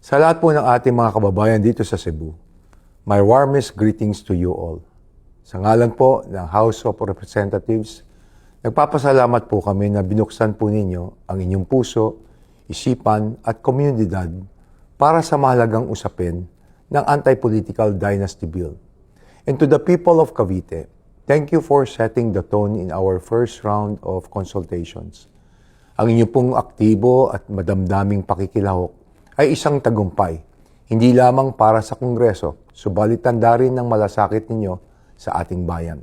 Sa lahat po ng ating mga kababayan dito sa Cebu, my warmest greetings to you all. Sa ngalan po ng House of Representatives, nagpapasalamat po kami na binuksan po ninyo ang inyong puso, isipan at komunidad para sa mahalagang usapin ng Anti-Political Dynasty Bill. And to the people of Cavite, thank you for setting the tone in our first round of consultations. Ang inyong pong aktibo at madamdaming pakikilahok ay isang tagumpay, hindi lamang para sa Kongreso, subalit tanda rin ng malasakit ninyo sa ating bayan.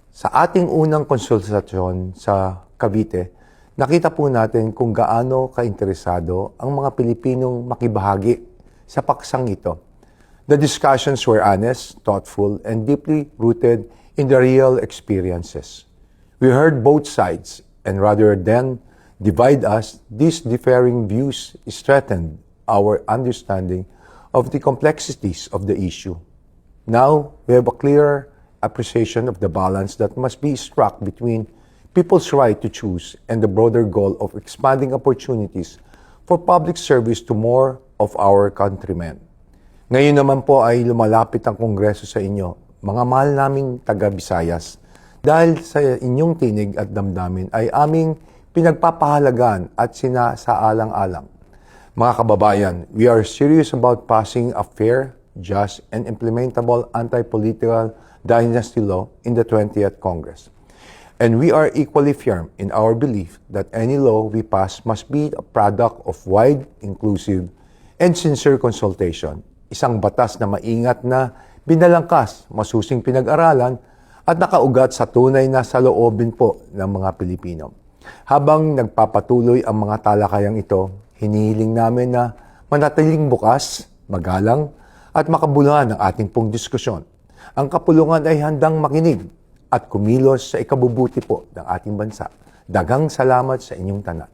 Sa ating unang konsultasyon sa Cavite, nakita po natin kung gaano kainteresado ang mga Pilipinong makibahagi sa paksang ito. The discussions were honest, thoughtful, and deeply rooted in the real experiences. We heard both sides, and rather than divide us, these differing views strengthened our understanding of the complexities of the issue. Now, we have a clearer appreciation of the balance that must be struck between people's right to choose and the broader goal of expanding opportunities for public service to more of our countrymen. Ngayon naman po ay lumalapit ang Kongreso sa inyo, mga mahal naming taga-Visayas, dahil sa inyong tinig at damdamin ay aming pinagpapahalagan at sinasaalang-alang. Mga kababayan, we are serious about passing a fair, just, and implementable anti-political dynasty law in the 20th Congress. And we are equally firm in our belief that any law we pass must be a product of wide, inclusive, and sincere consultation. Isang batas na maingat na binalangkas, masusing pinag-aralan, at nakaugat sa tunay na saloobin po ng mga Pilipino. Habang nagpapatuloy ang mga talakayang ito, hinihiling namin na manatiling bukas, magalang, at makabuluhan ang ating pong diskusyon. Ang kapulungan ay handang makinig at kumilos sa ikabubuti po ng ating bansa. Daghang salamat sa inyong tanan.